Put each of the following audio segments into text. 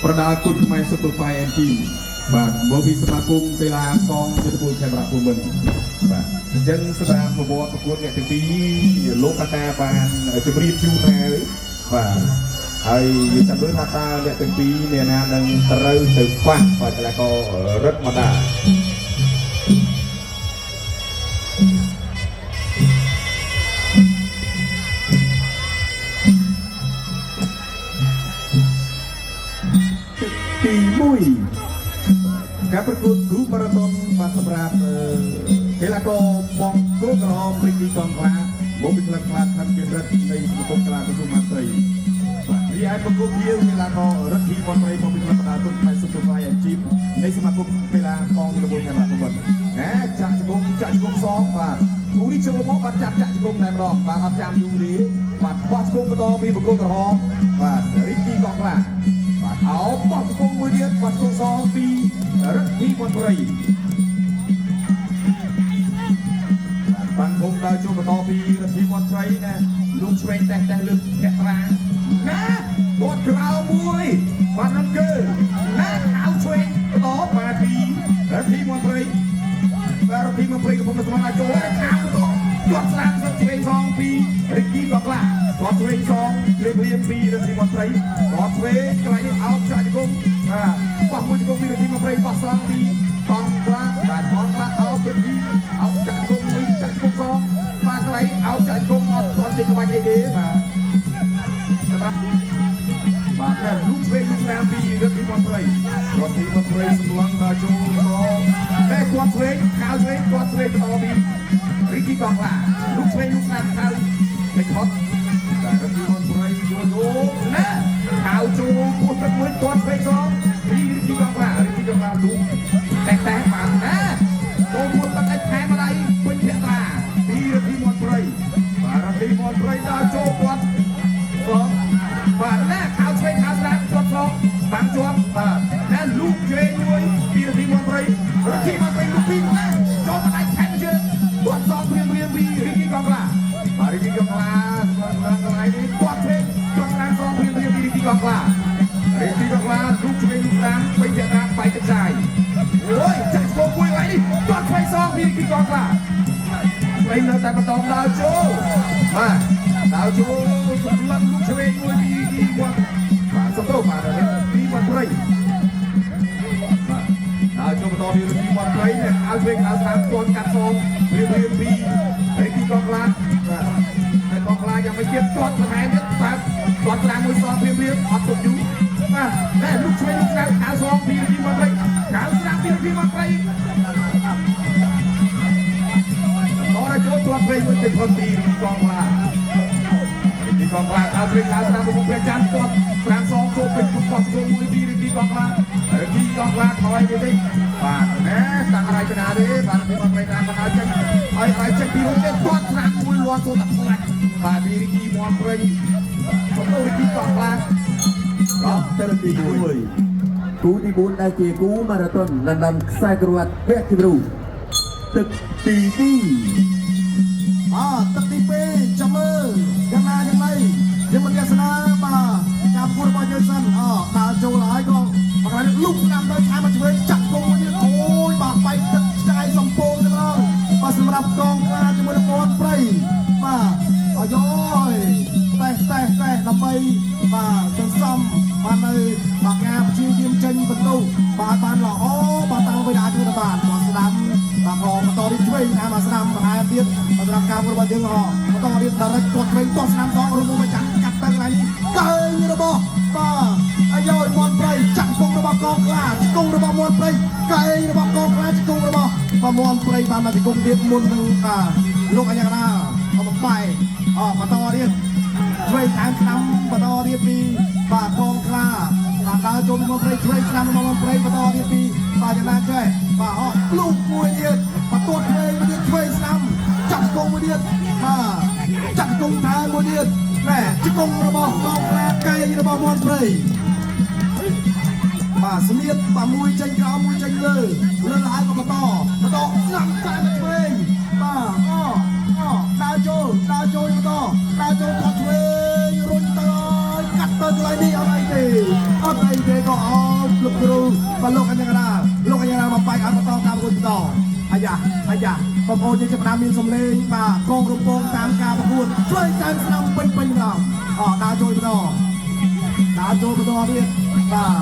ប្រដាល់គុណខ្មែរស៊ុបហ្វាយ NG បាទមកពីសមាគមកីឡាកងយុទ្ធពលខេមរៈភូមិន្ទបាទអញ្ចឹងសម្រាប់ប្រវត្តិប្រកួតអ្នកទាំងពីរលោកតាបានជម្រាបជូនហើយបាទហើយយើងចាំមើលថាតើអ្នកទាំងពីរអ្នកណានឹងត្រូវទៅប៉ះបាទកីឡាកររឹតមកដែរទី1ការប្រកួតគ្រូម៉ារ៉ាតុនបាទសម្រាប់កីឡាករបងគ្រូក្រហមរីកកងក្លាមកពីក្លឹបខ្លាខាត់ជារិទ្ធនៃសង្គមកីឡាក្រសួងមហាផ្ទៃបាទរីឯប្រកួតជាកីឡាកររិទ្ធីមន្ត្រីមកពីក្លឹបបណ្ដាទុនផ្នែកស៊ុបហ្វាយ NG នៃសមាគមកីឡាកងយុទ្ធពលខេមរៈភូមិន្ទចាក់ជង្គង់សងបាទគូនេះចូលមកបាត់ចាក់ជង្គង់តែម្ដងបាទអត់ចាំយូរទេបាទបោះជង្គង់បន្តពីប្រកួតក្រហមបាទរីកកងក្លាបាទអោបោះជង្គង់មួយទៀតបោះជង្គង់សងពីរិទ្ធីមន្ត្រីបានភូមិដើរចូលបន្តពីរិទ្ធីមន្ត្រីណាលោកឆ្វេងតេះលើកធាក់រាណាគាត់ក្រៅមួយបាទនឹងគឺណាហៅឆ្វេងបន្តបាទពីរិទ្ធីមន្ត្រីបាទរិទ្ធីមន្ត្រីកំពុងសម្រាប់ចូលហើយខាងគាត់ស្រាំឆ្វេងសងពីរិទ្ធីក៏ខ្លះគាត់ឆ្វេងសងព្រៀបពីរិទ្ធីមន្ត្រីគាត់ឆ្វេងកន្លែងនេះអោបចាក់ជង្គង់បាទបោះមួយជង្គង់ពីរិទ្ធីមន្ត្រីបោះស្រង់ពីបងខ្លះបាទបងខ្លះអោបរិទ្ធីអោបចាក់ជង្គង់មួយចាក់ជង្គង់សងបាទកន្លែងអោបចាក់ជង្គង់អត់ទាន់ទេក្បាច់អីទេបាទសម្រាប់បាទតែលោកឆ្វេងស្រាំពីរិទ្ធីមន្ត្រីគាត់ទីមន្ត្រីសម្លឹងដល់ចូលតែគាត់ឆ្វេងខៅឆ្វេងគាត់ឆ្វេងបន្តពីរីកកងឡាលោកឆ្វេងលោកស្រាំខៅតែខត់តែរិទ្ធីមន្ត្រីយល់ណាខៅចូលពោះទឹកមួយគាត់ឆ្វេងសងពីរីកកងឡាលោកតែបានណាចូលពោះទឹកឲ្យខែម្ដាយពេញភក្តាពីរិទ្ធីមន្ត្រីបាទរិទ្ធីមន្ត្រីដល់ចូលគាត់បងបាទណាខៅឆ្វេងខៅស្រាំគាត់សងបានជាប់បាទតែលោកឆ្វេងមួយពីរិទ្ធីមន្ត្រីលោកពីណាចូលម្ដាយខែជើងគាត់សងព្រៀងពីរីកកងឡាបាទរីកកងឡាសម្រាប់កន្លែងនេះគាត់ឆ្វេងគាត់តាមសងព្រៀងពីរីកកងឡារីកកងឡាលោកឆ្វេងលោកតាមពេញភក្តាបែកទឹកចាយអូយចាក់គោមួយកន្លែងនេះគាត់ឆ្វេងសងពីរីកកងឡាពេលនៅតែបន្តដើរចូលបាទដើរចូលសម្លឹងលោកឆ្វេងមួយពីរីកគាត់បាទសុំទោសបាទពីមន្ត្រីហើយចូលបន្តពីរិទ្ធីមន្ត្រីនេះឲ្យវិញឲ្យស្រាំទាន់កាត់សងរៀបពីរិទ្ធីកងក្លាតែកងក្លាយ៉ាងមិនទៀតទាត់បន្ថែមទៀតបាទទាត់ស្រាំមួយសងរៀបអត់ទុកយូរបាទតែលោកឆ្វេងលោកស្រាំខៅសងពីរិទ្ធីមន្ត្រីខៅស្រាំពីរិទ្ធីមន្ត្រីដល់ចូលទាត់វិញមួយទៅคนពីរិទ្ធីកងក្លារិទ្ធីកងក្លាឲ្យវិញឲ្យស្រាំមកព្រះច័ន្ទទាត់ស្រាំសងចូលពេញគាត់ចូលមួយពីរិទ្ធីកងក្លារិទ្ធីកងក្លាថយទៅវិញបាទណាតាំងរៃកណាទេបាទពីអត់មិនតាមដល់ចឹងហើយឲ្យចេញពីរូបទេគាត់ស្រាំមួយលាន់ចូលតាខ្លាច់បាទពីរិទ្ធីមន់ព្រៃចូលរិទ្ធីកងក្លាដល់ទៅទី1គូទី4ដែលជាគូម៉ារ៉ាតុនលណ្ដនខ្សែក្រវ៉ាត់វគ្គទី2ទឹកទី2ទឹកទី2ចាំមើលយ៉ាងណាយ៉ាងម៉េចយើងមិនស្នាបាទការប្រកួតរបស់យើងសិនដើរចូលហើយក៏បើគាត់លុបស្នាមទៅឆាមកជួយចាក់គងមួយអូយបាទបែកទឹកឆ្កែសំពងទៅម្ដងបាទសម្រាប់កងក្លាជាមួយនឹងពលព្រៃបាទអាយ៉យតេះដើម្បីបាទសន្សំបាននៅបាទការព្យាយាមចេញបន្ទូបាទបានល្អបាទតាំងពីអាចធ្វើបានបាទស្ដាំបាទក៏បន្តរៀបឆ្វេងតាមស្ដាំបន្ថែមទៀតសម្រាប់ការប្រកួតរបស់យើងបន្តរៀបដល់គាត់ឆ្វេងទាស់ស្ដាំសងរួមមួយចាំកាត់ទៅកន្លែងនេះកើយរបស់បាទអាយ៉យមន់ព្រៃចាក់គង់របស់កងក្លាគង់របស់មន់ព្រៃកើយរបស់កងក្លាគង់របស់មន់ព្រៃបានមកគង់ទៀតមុននឹងលោកអញ្ញាណាមកបាយបន្តរៀបឆ្វេងតាមឆ្នាំបន្តរៀបពីបាទកងក្លាដើរចូលមកព្រៃឆ្វេងឆ្នាំមកព្រៃបន្តរៀបពីបាទយ៉ាងណាចេះបាទលូកមួយទៀតបន្ទាត់ឆ្វេងមួយទៀតឆ្វេងឆ្នាំចាក់គង់មួយទៀតបាទចាក់គង់ថែមួយទៀតណែជង្គង់របស់កងក្លាកែងរបស់មន់ព្រៃបាទស្មៀតបាទមួយចេញក្រោមមួយចេញលើហើយក៏បន្តស្នាមតែឆ្វេងបាទដើរចូលបន្តដើរចូលគាត់ឆ្វេងរុញទៅកាត់ទៅកន្លែងនេះអត់អីទេក៏ បងប្អូនយើងចាប់ដើមមានសម្លេងបាទកងរំពងតាមការប្រកួតช่วยតាមស្នាមពេញម្ដងដើរចូលម្ដងទៀតបាទ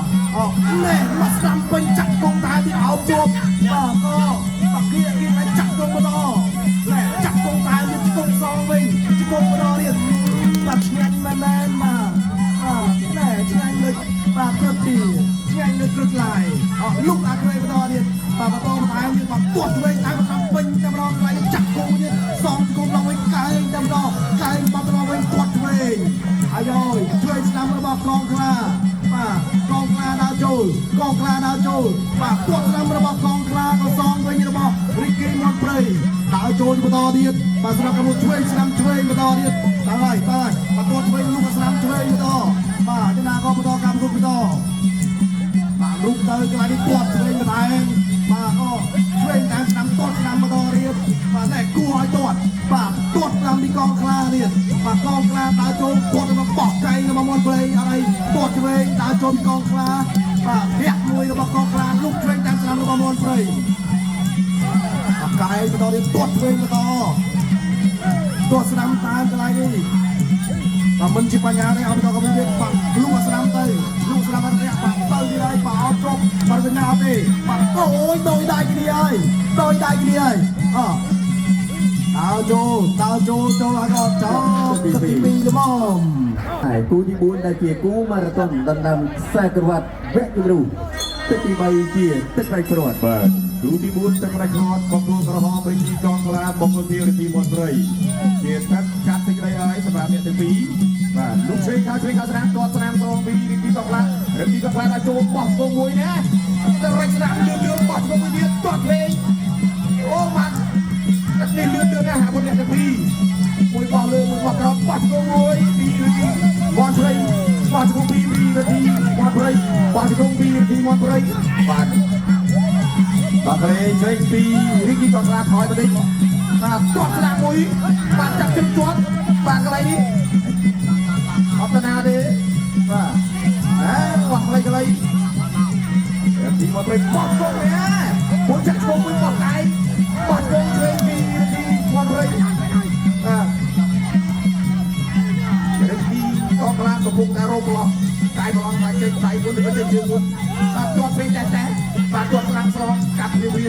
ណែមកស្នាមពេញចាក់កងតាទីអោបជួបបាទក៏បាក់គៀគេតែចាក់កងម្ដងណែចាក់កងតាទៀតកងសងវិញកងម្ដងទៀតបាទឆ្ងាញ់មែនបាទណែឆ្ងាញ់លើបាទព្រឹកទីឆ្ងាញ់លើព្រឹកឡាយលោកអាក្រៃម្ដងទៀតបាទបន្តតាមទៀតបាទទាត់វិញតែមកពេញតែម្ដងlạiចាក់កងទៀតសងកងឡើងវិញកែងតែម្ដងកែងបាត់ម្ដងវិញទាត់វិញអាយជួយស្ដាំរបស់កងខ្លាបាទកងខ្លាដើរចូលបាទទាត់ស្ដាំរបស់កងខ្លាក៏សងវិញរបស់រីគីមន់ព្រៃដើរចូលបន្តទៀតបាទសម្រាប់កម្ពុជាស្ដាំឆ្វេងបន្តទៀតហើយបាទទាត់វិញលោកស្ដាំឆ្វេងបន្តបាទចំណាក៏បន្តកម្មរូបបន្តបាទរូបទៅកន្លែងនេះទាត់ឆ្វេងបន្ថែមបាទក៏ឆ្វេងតាមស្ដាំទាត់ស្ដាំបន្តរៀបបាទតែគួរឲ្យទាត់បាទទាត់តាមពីកងខ្លាទៀតបាទកងខ្លាដើរចូលទាត់ទៅបោះកែងរបស់មន់ព្រៃអត់អីទាត់ឆ្វេងដើរចូលពីកងខ្លាបាទធាក់មួយរបស់កងខ្លាលុកឆ្វេងតាមស្ដាំរបស់មន់ព្រៃកែងបន្តទៀតទាត់ឆ្វេងបន្តទាត់ស្ដាំតាមកន្លែងនេះតែមិនជាបញ្ហាទេឲ្យបន្តក៏មានបាទលុកស្ដាំទៅលុកស្ដាំអត់រយៈបាទទៅទីហើយបាទអត់គ្រប់បាត់សញ្ញាទេបាទអូយដោយដៃគ្នាហើយដើរចូលហើយក៏ចោលទី2ល្មម ហើយគូទី4ដែលជាគូម៉ារ៉ាតុនដណ្ដើមខ្សែក្រវ៉ាត់វគ្គគំរូទឹកទី3ជាទឹកប្រៃគ្រាប់ បាទគូទី4ទឹកប្រៃគ្រាប់បង្គោលក្រហមរីកងក្លាបង្គោលទីរីមន់ព្រៃជាកាត់សេចក្តីឲ្យសម្រាប់អ្នកទាំងពីរបាទលោកឆ្វេងខាងស្រាមទាត់ស្រាមត្រង់ពីរីកងក្លាដល់ចូលបោះវងមួយណាទៅរែកស្រាមលឿនបោះវងមួយទៀតទាត់លេងអូបាទនេះលឿនណាស់ហាក់អ្នកទាំងពីរមួយបោះលើមួយបោះក្រោមបោះវងមួយពីរីមន់ព្រៃបោះវងពីរីមន់ព្រៃបោះវងពីរីមន់ព្រៃបាទបាទលេងឆ្វេងពីរីកងក្លាថយទៅនេះបាទទាត់ស្រាមមួយបាទចាប់ជិះទាត់បាទកន្លែងនេះអត់ណាទេបាទបោះកន្លែងទីមកព្រៃបោះវងណាមួយចាក់វងមួយបោះកែងបោះវងឆ្វេងពីរីមន់ព្រៃរីកងក្លាកំពុងតែរោបឡោះកាយប្រឡងតែចេញដៃមួយទៅជើងមួយបាទទាត់ពេកតែបាទទាត់ស្រាំស្រងកាត់វា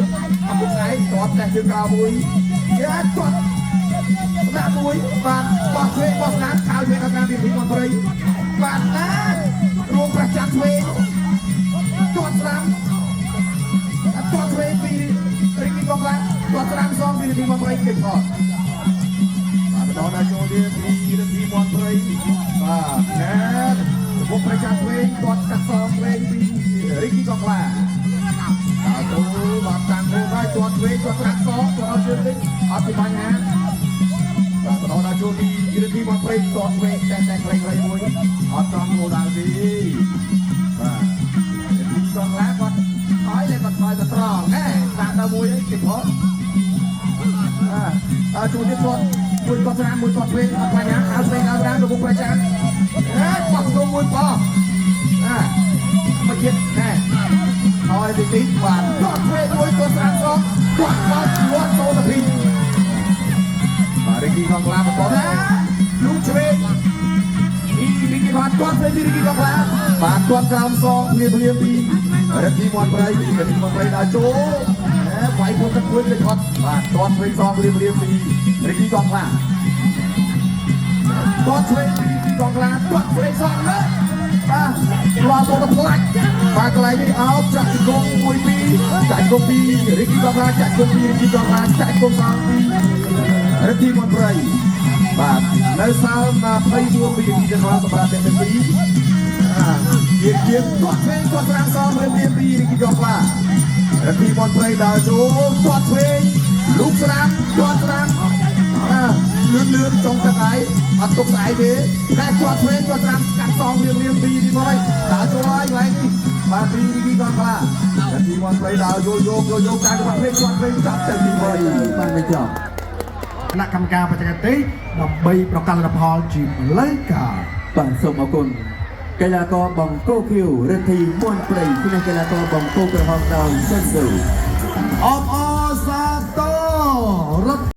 អំពុកដៃទាត់តែជើងក្រៅមួយទាត់ដាក់មួយបាទបោះឆ្វេងបោះស្នាមខោឆ្វេងដល់តាមពីមន់ព្រៃបាទណារួមប្រចាំឆ្វេងទាត់ស្រាំទាត់ឆ្វេងពីរីកងក្លាទាត់ស្រាំសងពីមន់ព្រៃគេថតបាទបន្តដល់ចូលទៀតពីមន់ព្រៃបាទណែរួមប្រចាំឆ្វេងទាត់កាត់សងឆ្វេងពីរីកងក្លាដល់ទៅបាទតាមទៅហើយទាត់ឆ្វេងទាត់ស្រាំសងទាត់ឲ្យជើងវិញអត់ពីបញ្ហាបាទបន្តដល់ចូលពីរីកងព្រៃទាត់ឆ្វេងតែខ្លីៗមួយអត់ត្រង់គោលដៅទេបាទរីកងក្លាគាត់ហើយតែគាត់ថយទៅត្រង់ណែតាមដល់មួយអីគេថតចូលទៀតគាត់មួយគាត់ស្រាមមួយគាត់ឆ្វេងអត់បញ្ហាឲ្យឆ្វេងឲ្យតាមលោកប្រចាំបោះទៅមួយបោះមកទៀតណែហើយទីបាទគាត់ឆ្វេងមួយគាត់ស្រាមសងគាត់បោះគាត់ចូលទៅពីបាទរីកងក្លាបន្តណាលោកឆ្វេងរីកគាត់ឆ្វេងរីកងក្លាបាទគាត់ក្រោមសងភ្លាមពីរទីមន់ព្រៃដល់ចូលវាយពុកទឹកមួយទៅថត់បាទទាត់ឆ្វេងសងភ្លាមពីរីកងក្លាទាត់ឆ្វេងពីរីកងក្លាទាត់ឆ្វេងសងលើបាទលាប់ទៅផ្លាច់បាទកន្លែងនេះអោបចាក់គងមួយពីរចាក់គងពីរីកងក្លាចាក់គងពីរីកងក្លាចាក់គងសងពីរីកមន់ព្រៃបាទនៅសល់24វិនាទីដល់សម្រាប់ទាំងពីរជាទាត់ឆ្វេងទាត់ស្រាំសងភ្លាមពីរីកងក្លារីកមន់ព្រៃដល់ចូលទាត់ឆ្វេងលូកស្រាំទាត់ស្រាំលឿនចុងទឹកឯងអត់ទុកស្អែកទេតែគាត់ឆ្វេងគាត់ត្រាំកាត់សងលៀងពីទីមកដល់ចូលហើយកន្លែងនេះបាទពីទីគាត់ខ្លាតែទីមន់ព្រៃដល់យកការគាត់ភ្លេចគាត់ភ្លេចចាប់ទៅទី3បានមិនចប់ គណៈកម្មការបច្ចេកទេសដើម្បីប្រកាន់លទ្ធផលជាផ្លូវការ បាទសូមអរគុណកីឡាករបង្គោលខៀវរិទ្ធីមន់ព្រៃជាកីឡាករបង្គោលក្រហមដោយសិនស៊ូ អបអរ